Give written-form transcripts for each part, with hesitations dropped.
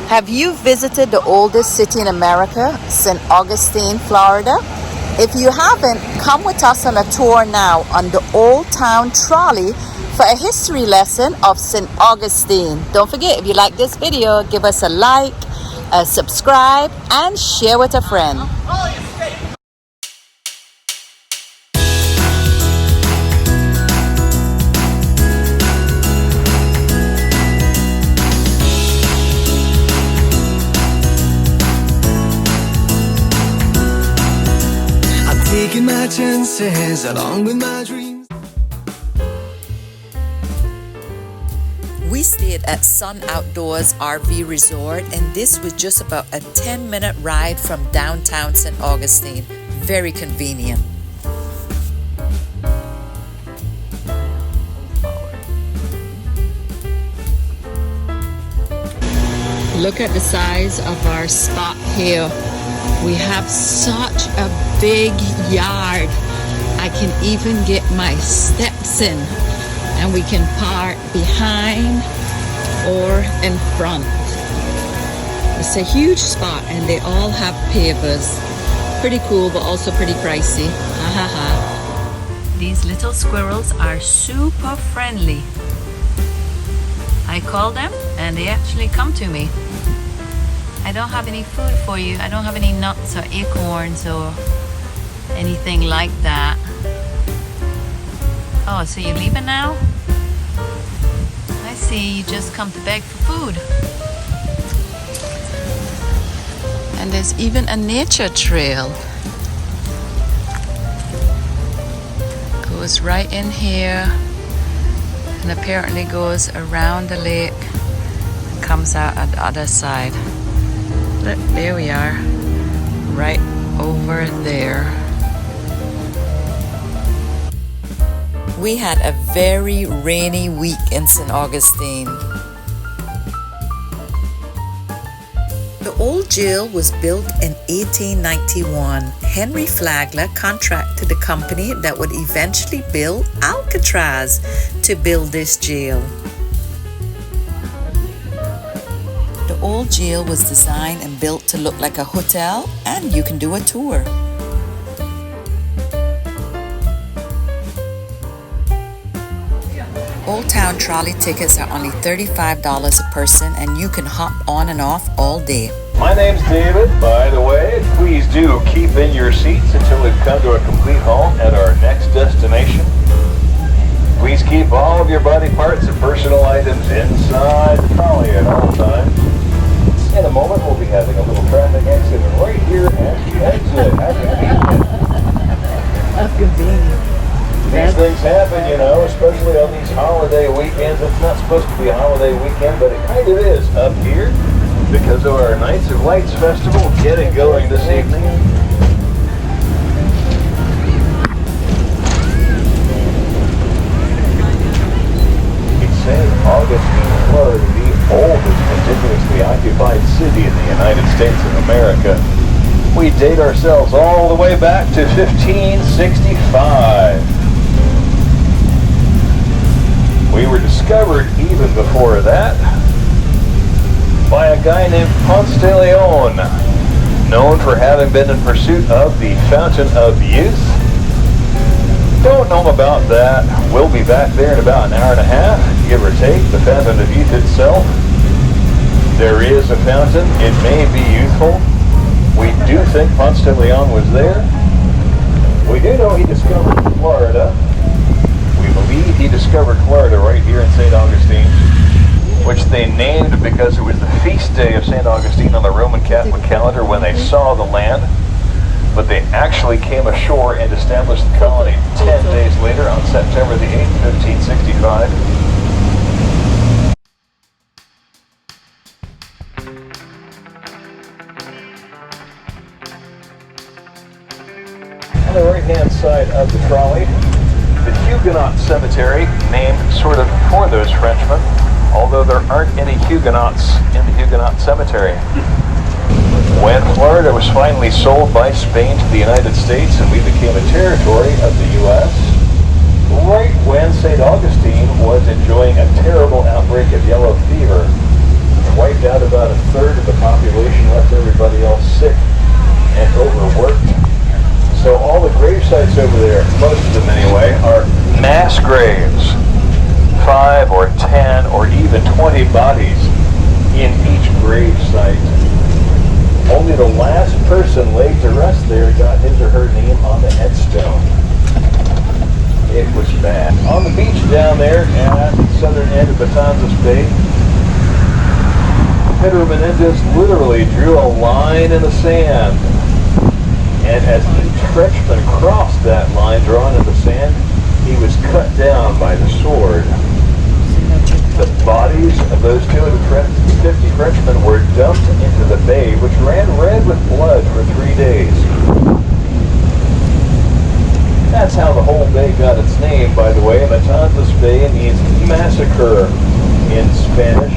Have you visited the oldest city in America, St. Augustine, Florida? If you haven't, come with us on a tour now on the Old Town Trolley for a history lesson of St. Augustine. Don't forget, if you like this video, give us a like, subscribe, and share with a friend. Taking my chances along with my dreams. We stayed at Sun Outdoors RV Resort, and this was just about a 10-minute ride from downtown St. Augustine. Very convenient. Look at the size of our spot here. We have such a big yard. I can even get my steps in, and we can park behind or in front. It's a huge spot, and they all have pavers. Pretty cool, but also pretty pricey. Ha ha ha. These little squirrels are super friendly. I call them, and they actually come to me. I don't have any food for you. I don't have any nuts or acorns or anything like that. Oh, so you're leaving now? I see, you just come to beg for food. And there's even a nature trail. Goes right in here and apparently goes around the lake and comes out at the other side. Look, there we are, right over there. We had a very rainy week in St. Augustine. The old jail was built in 1891. Henry Flagler contracted the company that would eventually build Alcatraz to build this jail. The old jail was designed and built to look like a hotel, and you can do a tour. Old Town trolley tickets are only $35 a person, and you can hop on and off all day. My name's David, by the way. Please do keep in your seats until we've come to a complete halt at our next destination. Please keep all of your body parts and personal items inside the trolley at all times. In a moment, we'll be having a little traffic accident right here as we exit. That's convenient. These things happen, you know, especially on these holiday weekends. It's not supposed to be a holiday weekend, but it kind of is up here because of our Nights of Lights Festival getting going this evening. St. Augustine, Florida, the oldest continuously occupied city in the United States of America. We date ourselves all the way back to 1565. We were discovered even before that by a guy named Ponce de Leon, known for having been in pursuit of the Fountain of Youth. Don't know about that. We'll be back there in about an hour and a half, give or take. The Fountain of Youth itself. There is a fountain. It may be youthful. We do think Ponce de Leon was there. We do know he discovered Florida. We believe he discovered Florida right here in St. Augustine, which they named because it was the feast day of St. Augustine on the Roman Catholic calendar when they saw the land. But they actually came ashore and established the colony 10 days later on September the 8th, 1565. On the right-hand side of the trolley, the Huguenot Cemetery, named sort of for those Frenchmen, although there aren't any Huguenots in the Huguenot Cemetery. When Florida was finally sold by Spain to the United States and we became a territory of the U.S., right when St. Augustine was enjoying a terrible outbreak of yellow fever, wiped out about a third of graves. 5 or 10 or even 20 bodies in each grave site. Only the last person laid to rest there got his or her name on the headstone. It was bad. On the beach down there at the southern end of Matanzas Bay, Pedro Menendez literally drew a line in the sand. And as each Frenchman crossed that line drawn in the sand, he was cut down by the sword. The bodies of those 250 Frenchmen were dumped into the bay, which ran red with blood for 3 days. That's how the whole bay got its name, by the way. Matanzas Bay means massacre in Spanish.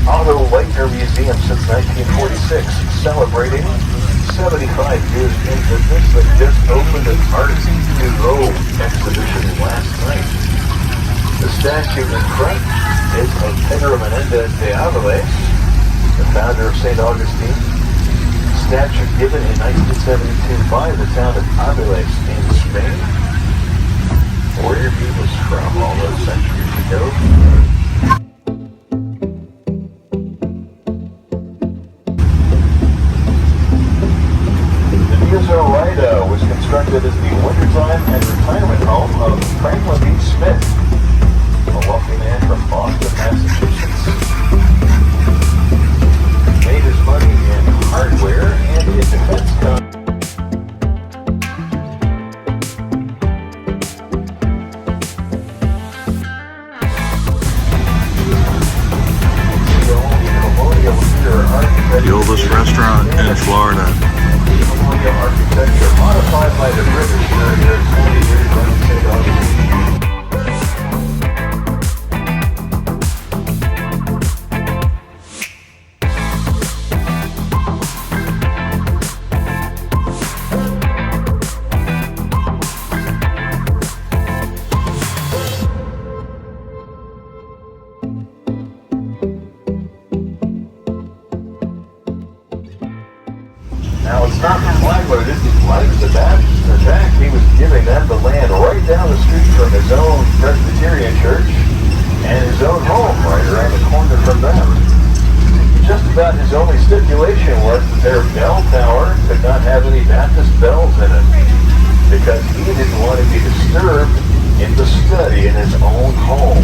Auto Lightner Museum since 1946, celebrating 75 years in business that just opened an Art Nouveau exhibition last night. The statue in front is of Pedro Menendez de Avilés, the founder of St. Augustine. Statue given in 1972 by the town of Avilés in Spain, where he was from all those centuries ago. Was constructed as the wintertime and retirement home of Franklin B. Smith, a wealthy man from Boston, Massachusetts. Made his money in hardware and in defense The oldest restaurant in Florida. Architecture modified by the British during their 20 years running St. Augustine. Now it's not the flag, but it is the flag of the Baptist. In fact, he was giving them the land right down the street from his own Presbyterian church and his own home right around the corner from them. Just about his only stipulation was that their bell tower could not have any Baptist bells in it because he didn't want to be disturbed in the study in his own home.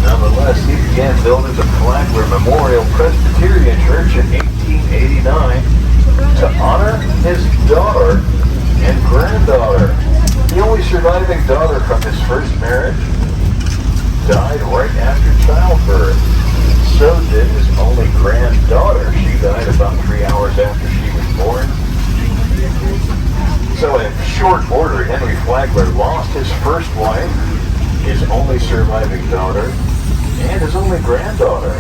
Nonetheless, he began building the Flagler Memorial Presbyterian Church in 1889 to honor his daughter and granddaughter. The only surviving daughter from his first marriage died right after childbirth. So did his only granddaughter. She died about 3 hours after she was born. So in short order, Henry Flagler lost his first wife, his only surviving daughter, and his only granddaughter.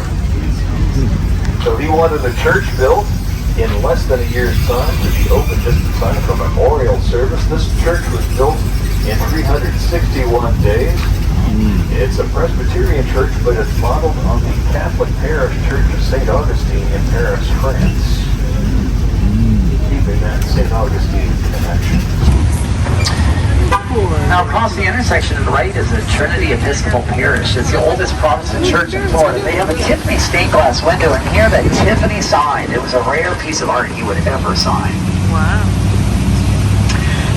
So he wanted a church built in less than a year's time to be open just in time for memorial service. This church was built in 361 days. It's a Presbyterian church, but it's modeled on the Catholic parish church of St. Augustine in Paris, France. Keeping that St. Augustine connection. Now across the intersection to the right is the Trinity Episcopal Parish. It's the oldest Protestant church in Florida. They have a Tiffany stained glass window, and here the Tiffany sign. It was a rare piece of art you would ever sign. Wow.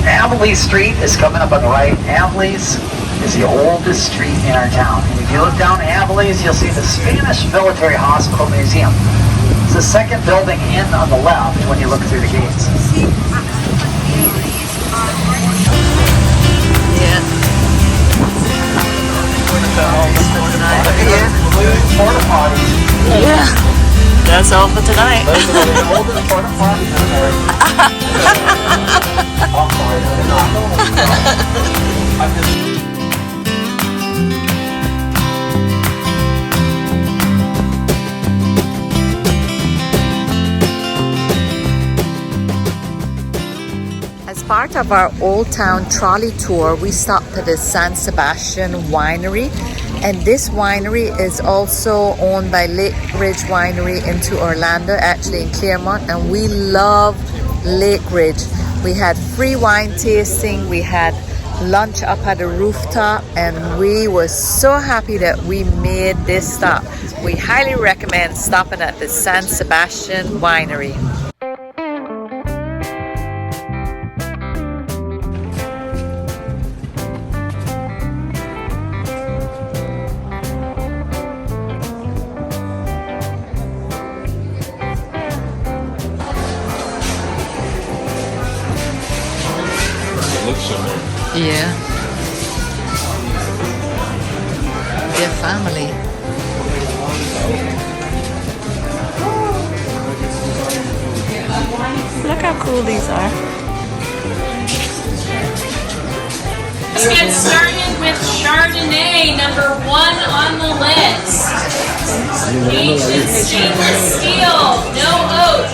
Abilés Street is coming up on the right. Abilés is the oldest street in our town. And if you look down Abilés, you'll see the Spanish Military Hospital Museum. It's the second building in on the left when you look through the gates. Porta potties. Yeah. That's all for tonight. Those are the oldest porta potties in America. I'm sorry, they're not. I'm just... As far part of our Old Town trolley tour, we stopped at the San Sebastian Winery. And this winery is also owned by Lake Ridge Winery into Orlando, actually in Claremont. And we love Lake Ridge. We had free wine tasting. We had lunch up at the rooftop. And we were so happy that we made this stop. We highly recommend stopping at the San Sebastian Winery. Yeah. Their family. Look how cool these are. Let's get started with Chardonnay, number 1 on the list. Ancient stainless steel, no oak,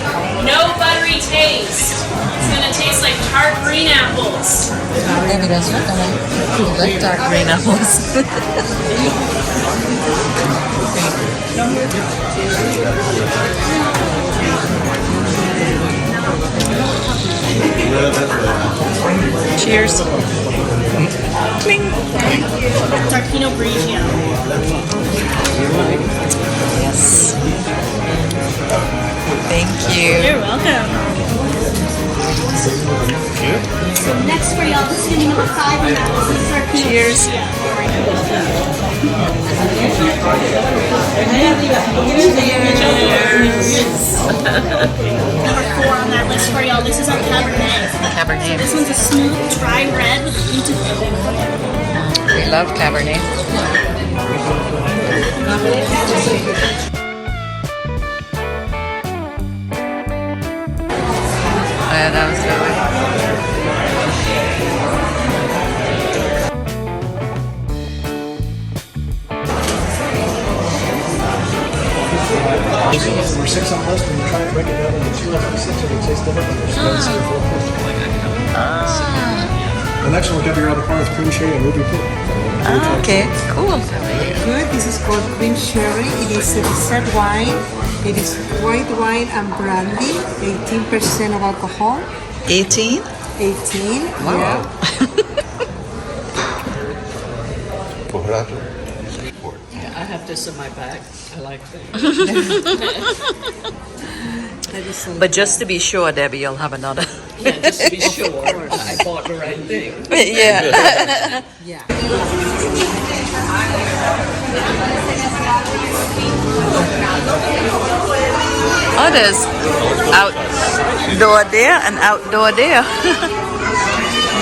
no buttery taste. It's gonna taste like tart green apples. Maybe that's not gonna like dark green apples. Cheers. Cling. It's our Pinot Grigio. Yes. Thank you. You're welcome. So next for y'all, this is gonna be number 5 on that list. This is our Pinot Cheers. Number 4 on that list for y'all. This is our Cabernet. Cabernet. This one's a smooth, dry red with beautiful. We love Cabernet. Yeah, that was good. Number 6 on the list, when you try to break it down into 2 and 6, it will taste different than your 4. The next one will cover your other part is cream sherry and ruby port. Okay, cool. Good. This is called cream sherry. It is a dessert wine. It is white wine and brandy, 18% of alcohol. 18? 18. Wow. Yeah. I have this in my bag. I like that. But just to be sure, Debbie, you'll have another. Yeah, just to be sure I bought the right thing. Yeah. Yeah. Oh, there's outdoor there and outdoor there.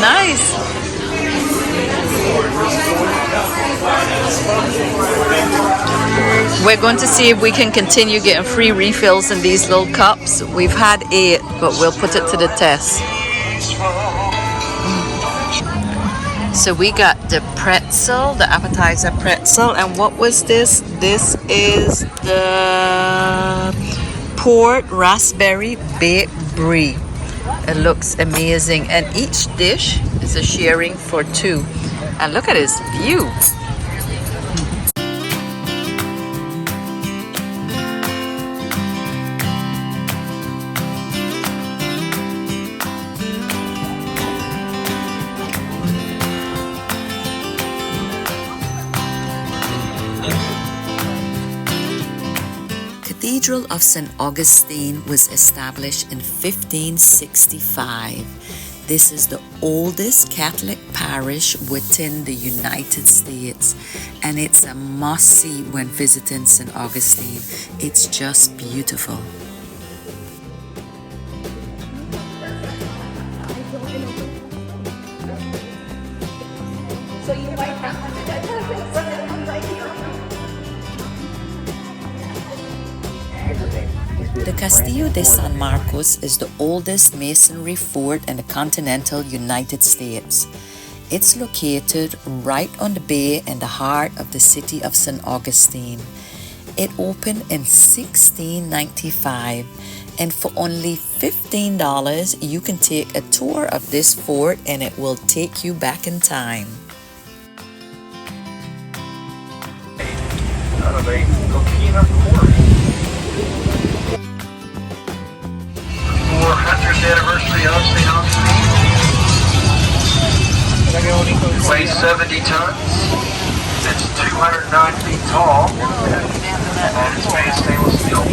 Nice. We're going to see if we can continue getting free refills in these little cups. We've had 8, but we'll put it to the test. So we got the pretzel, the appetizer pretzel, and what was this? This is the port raspberry baked brie. It looks amazing, and each dish is a sharing for 2. And look at this view. Cathedral of St. Augustine was established in 1565. This is the oldest Catholic parish within the United States, and it's a must-see when visiting St. Augustine. It's just beautiful. The Castillo de San Marcos is the oldest masonry fort in the continental United States. It's located right on the bay in the heart of the city of St. Augustine. It opened in 1695 And for only $15, you can take a tour of this fort and it will take you back in time. Out of a coquina course. 400th anniversary of St. Augustine. Weighs 70 tons. It's 209 feet tall. And it's made of stainless steel.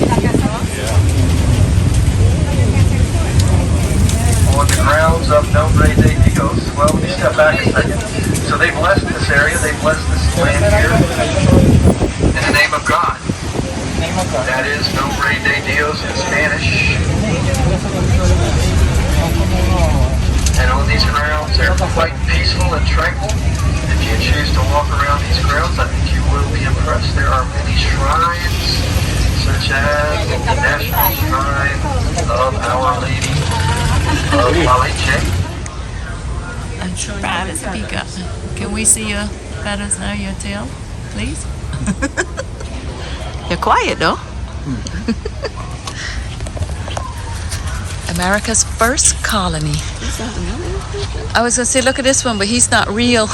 On the grounds of Nombre de Dios. Well, let me step back a second. So they blessed this area, they blessed this land here in the name of God. That is Nombre de Dios in Spanish. And on these grounds, they're quite peaceful and tranquil. If you choose to walk around these grounds, I think you will be impressed. There are many shrines, such as the National Shrine of Our Lady of Malice. And private speaker. Can we see your feathers now, your tail, please? You're quiet though. America's first colony. I was gonna say, look at this one, but he's not real.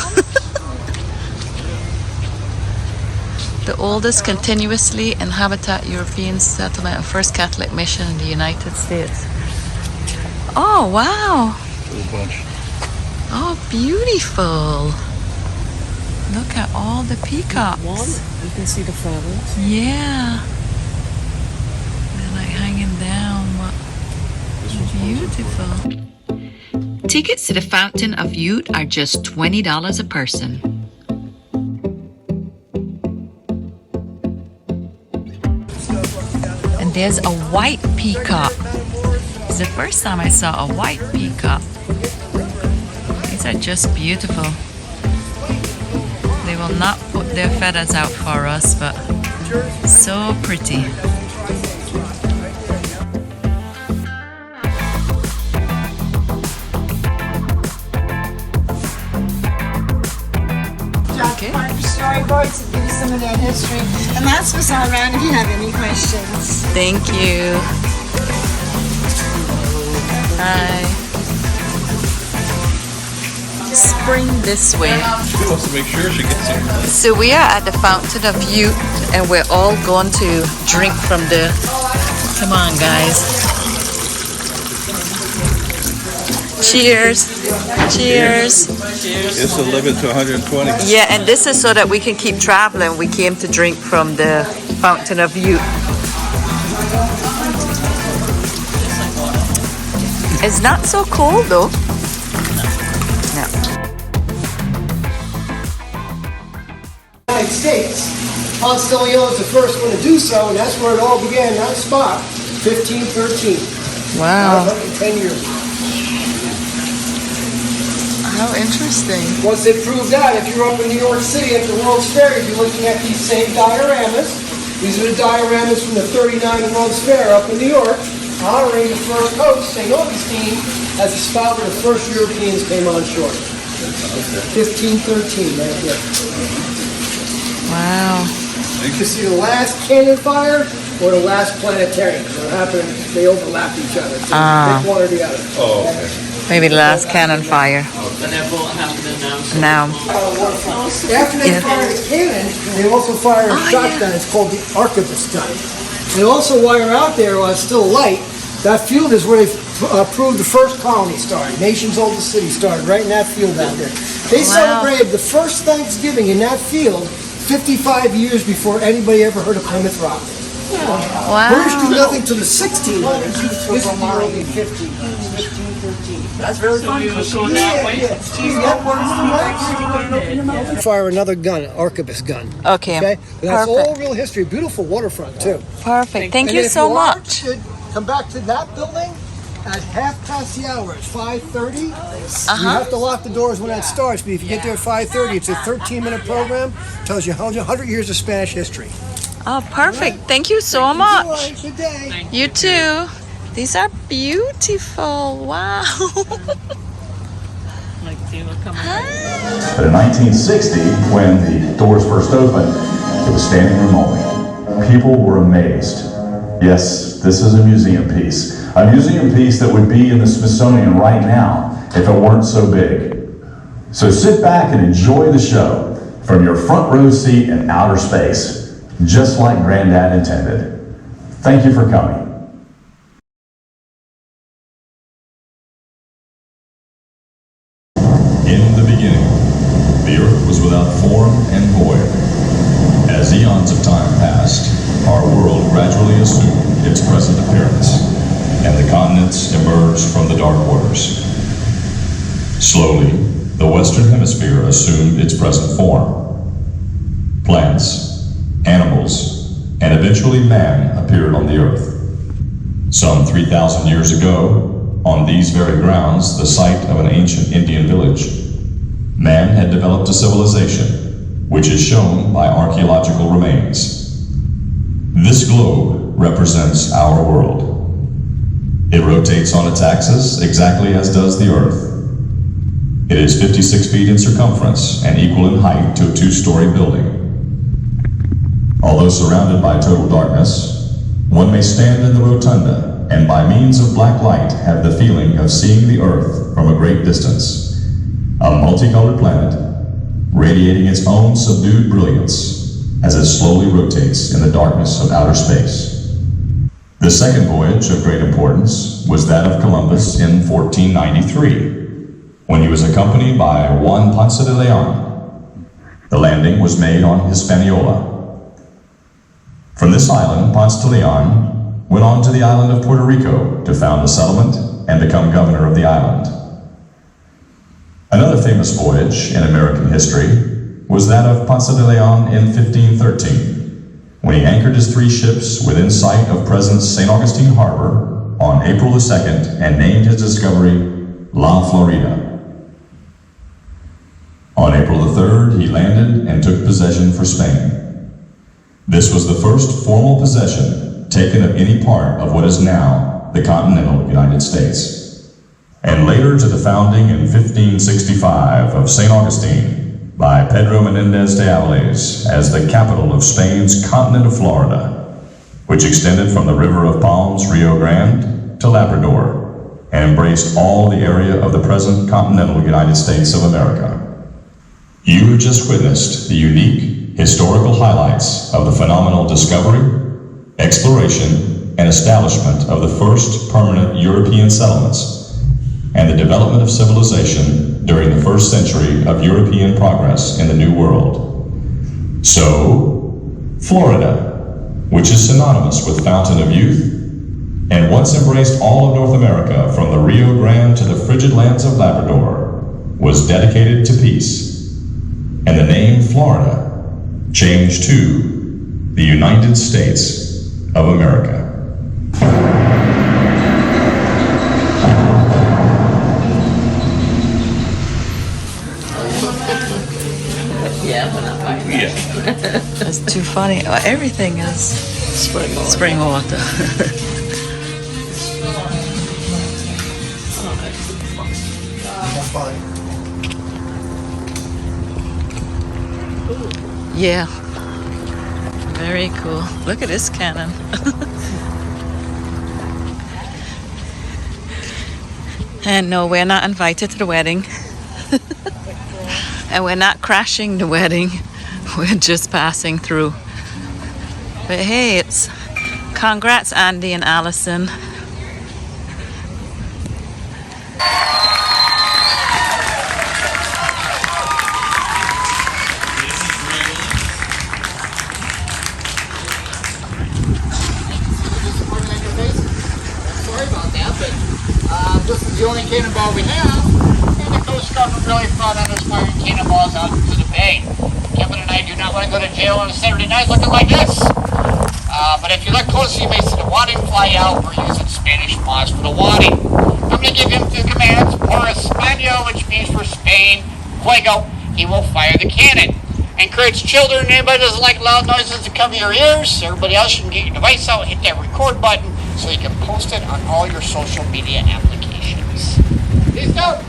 The oldest continuously inhabited European settlement and first Catholic mission in the United States. Oh, wow. bunch. Oh, beautiful. Look at all the peacocks. You can see the feathers. Yeah. They're like hanging down. What beautiful. Tickets to the Fountain of Youth are just $20 a person. And there's a white peacock. It's the first time I saw a white peacock. These are just beautiful. They will not put their feathers out for us, but so pretty. Okay. Storyboards to give you some of that history. And that's what's all around if you have any questions. Thank you. Hi. Spring this way. She wants to make sure she gets here. So we are at the Fountain of Youth and we're all going to drink from the... Come on, guys. Cheers. Cheers. It's a limit to 120. Yeah, and this is so that we can keep traveling. We came to drink from the Fountain of Youth. It's not so cold though. No. United States, Ponce de Leon is the first one to do so, and that's where it all began, that spot, 1513. Wow. 110 years ago. How interesting. Once they proved that, if you're up in New York City at the World's Fair, you'll be looking at these same dioramas. These are the dioramas from the 39 World's Fair up in New York, honoring the first host, St. Augustine, as the spot where the first Europeans came on shore. 1513, right there. Wow. You can see the last cannon fire or the last planetarium. What happened, they overlap each other. So pick one or the other. Oh, okay. Maybe the last cannon fire. And they're both happening Now. now. After they fire the cannon, they also fire a shotgun. It's called the arquebus gun. And also, while you're out there, while it's still light, that field is where they proved the first colony started. Nation's oldest city started right in that field out there. They celebrated the first Thanksgiving in that field 55 years before anybody ever heard of Plymouth Rock. Wow. British do nothing till the 1600s. This is the early 1500s, 1513. That's really fun. Fire another gun, an arquebus gun. Okay. That's all real history. Beautiful waterfront too. Perfect. Thank And you if so are much. interested, come back to that building at 5:30. It's 5:30. You have to lock the doors when that starts, but if you get there at 5:30, it's a 13-minute program. Tells you 100 years of Spanish history. Oh, perfect. Thank you so much. Enjoy. Good day. You too. These are beautiful. Wow. Like they were coming. But in 1960, when the doors first opened, it was standing room only. People were amazed Yes, this is a museum piece. A museum piece that would be in the Smithsonian right now if it weren't so big. So sit back and enjoy the show from your front row seat in outer space, just like Granddad intended. Thank you for coming. In the beginning, the earth was without form and void. As eons of time passed, our world gradually assumed its present appearance, and the continents emerged from the dark waters. Slowly, the Western Hemisphere assumed its present form. Plants, animals, and eventually man appeared on the earth. Some 3,000 years ago, on these very grounds, the site of an ancient Indian village, man had developed a civilization, which is shown by archaeological remains. This globe represents our world. It rotates on its axis exactly as does the Earth. It is 56 feet in circumference and equal in height to a 2-story building. Although surrounded by total darkness, one may stand in the rotunda and by means of black light have the feeling of seeing the Earth from a great distance, a multicolored planet radiating its own subdued brilliance as it slowly rotates in the darkness of outer space. The second voyage of great importance was that of Columbus in 1493, when he was accompanied by Juan Ponce de Leon. The landing was made on Hispaniola. From this island, Ponce de Leon went on to the island of Puerto Rico to found a settlement and become governor of the island. Another famous voyage in American history was that of Ponce de Leon in 1513, when he anchored his 3 ships within sight of present St. Augustine Harbor on April the 2nd and named his discovery La Florida. On April the 3rd, he landed and took possession for Spain. This was the first formal possession taken of any part of what is now the continental United States. And later to the founding in 1565 of St. Augustine by Pedro Menendez de Avilés as the capital of Spain's continent of Florida, which extended from the River of Palms, Rio Grande, to Labrador, and embraced all the area of the present continental United States of America. You have just witnessed the unique historical highlights of the phenomenal discovery, exploration, and establishment of the first permanent European settlements, and the development of civilization during the first century of European progress in the New World. So, Florida, which is synonymous with Fountain of Youth, and once embraced all of North America from the Rio Grande to the frigid lands of Labrador, was dedicated to peace, and the name Florida changed to the United States of America. Yeah, we're not buying that. That's too funny. Everything is spring water. Yeah. Very cool. Look at this cannon. And no, we're not invited to the wedding. And we're not crashing the wedding. We're just passing through. But hey, it's congrats Andy and Allison. This is the only cannonball we have, and the Coast Guard really thought on us firing cannonballs out into the bay. Kevin and I do not want to go to jail on a Saturday night looking like this. But if you look closely, you may see the wadding fly out. We're using Spanish moss for the wadding. I'm going to give him 2 commands. Por España, which means for Spain, fuego. He will fire the cannon. Encourage children. Anybody doesn't like loud noises to cover your ears. Everybody else, you can get your device out, hit that record button so you can post it on all your social media applications. Listo?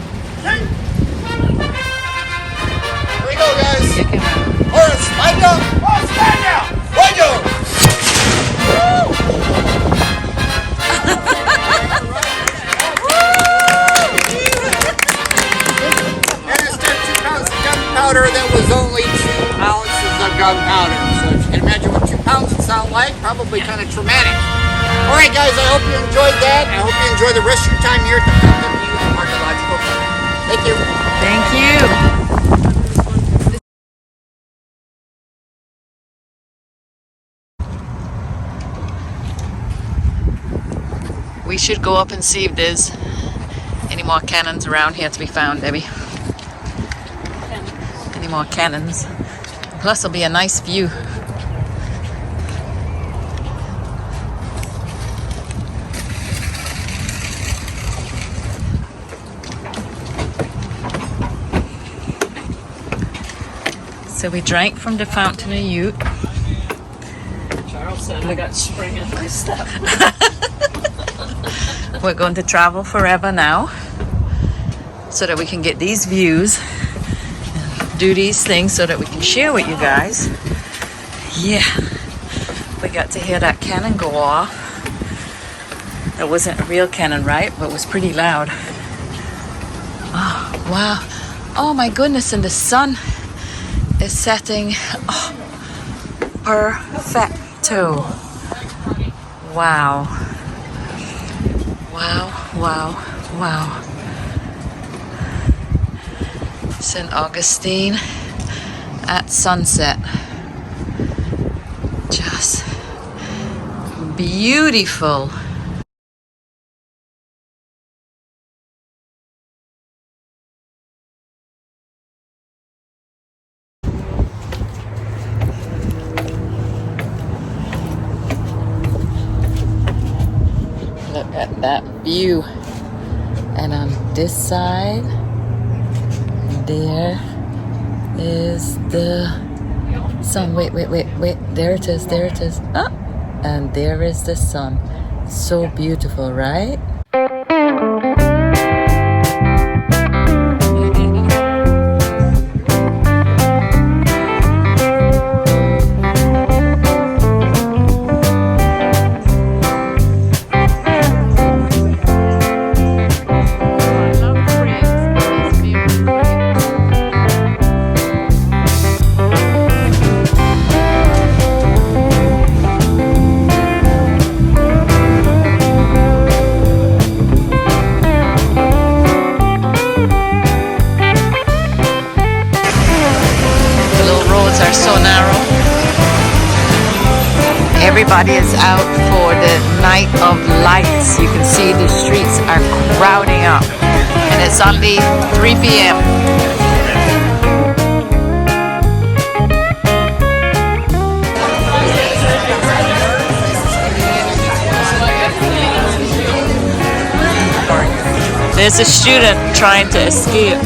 Here we go, guys. Por España. Por España. Fuego. powder. So you can imagine what 2 pounds would sound like. Probably kind of traumatic. All right, guys, I hope you enjoyed that. I hope you enjoy the rest of your time here at the Fountain Youth Archaeological Park. Thank you. Thank you. We should go up and see if there's any more cannons around here to be found, Debbie. Any more cannons. Plus it'll be a nice view. So we drank from the Fountain of Youth. Charles said I got spring in my step. We're going to travel forever now so that we can get these views and do these things so that we can share with you guys. Yeah, we got to hear that cannon go off. That wasn't a real cannon, right? But it was pretty loud. Oh, wow. Oh my goodness, and the sun is setting. Oh, perfecto. Wow. Wow, wow, wow. St. Augustine at sunset. Just beautiful. Look at that view. And on this side, there is the sun. Wait. There it is. Ah! And there is the sun. So beautiful, right? Everybody is out for the night of lights. You can see the streets are crowding up, and it's only 3 p.m. There's a student trying to escape.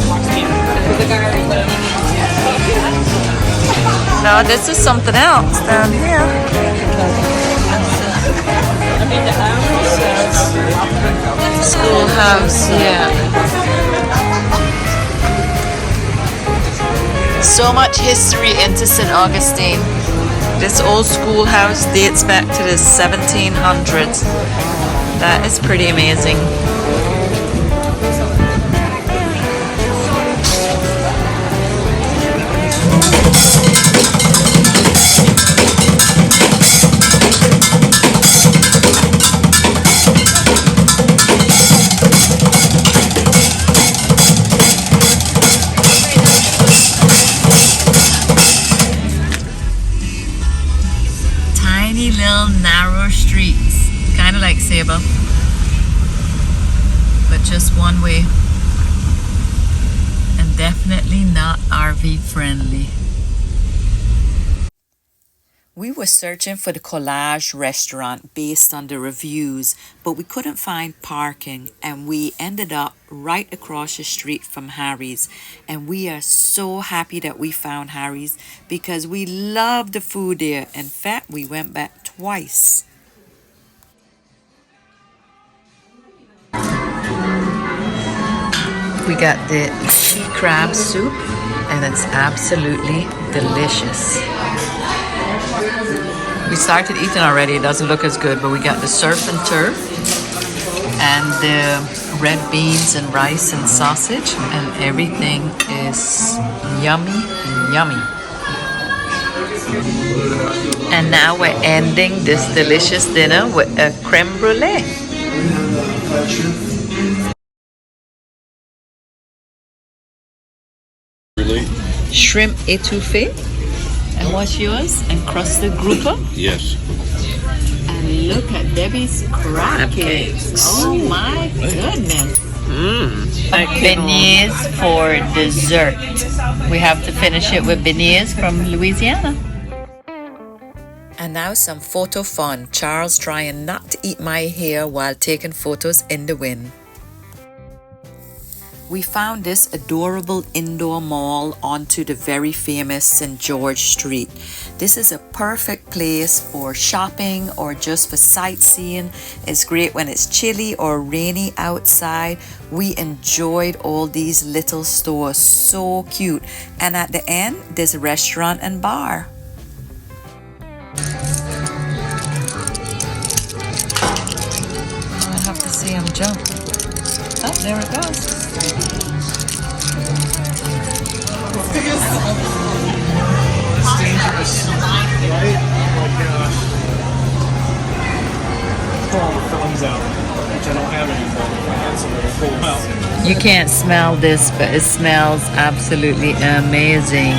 No, this is something else down here. Schoolhouse, yeah. So much history into St. Augustine. This old schoolhouse dates back to the 1700s. That is pretty amazing. Little narrow streets, kind of like Sable, but just one way, and definitely not RV friendly. We were searching for the Collage restaurant based on the reviews, but we couldn't find parking, and we ended up right across the street from Harry's. And we are so happy that we found Harry's because we love the food there. In fact, we went back twice. We got the sea crab soup, and it's absolutely delicious. We started eating already. It doesn't look as good, but we got the surf and turf and the red beans and rice and sausage, and everything is yummy. And now we're ending this delicious dinner with a creme brulee. Shrimp étouffée. And what's yours? Encrusted grouper. Yes. And look at Debbie's crab cakes. Oh my goodness. Beignets for dessert. We have to finish it with beignets from Louisiana. And now some photo fun. Charles trying not to eat my hair while taking photos in the wind. We found this adorable indoor mall onto the very famous St. George Street. This is a perfect place for shopping or just for sightseeing. It's great when it's chilly or rainy outside. We enjoyed all these little stores, so cute. And at the end, there's a restaurant and bar. I have to see him jump. Oh, there it goes. It's dangerous, right? Pull the thumbs out, which I don't have anymore. I had somebody pull them out. You can't smell this, but it smells absolutely amazing.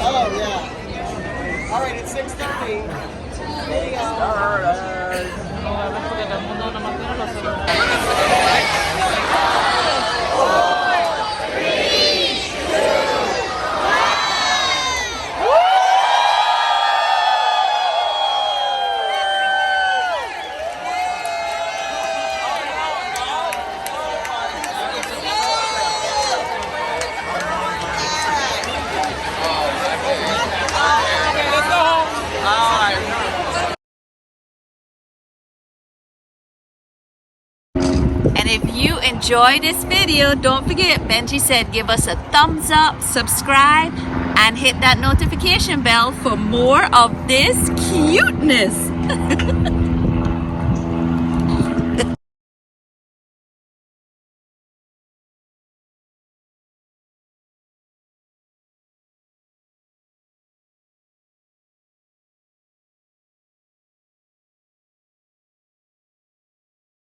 Oh, yeah. All right, it's 6:30. There you go. And if you enjoyed this video, don't forget, Benji said give us a thumbs up, subscribe, and hit that notification bell for more of this cuteness.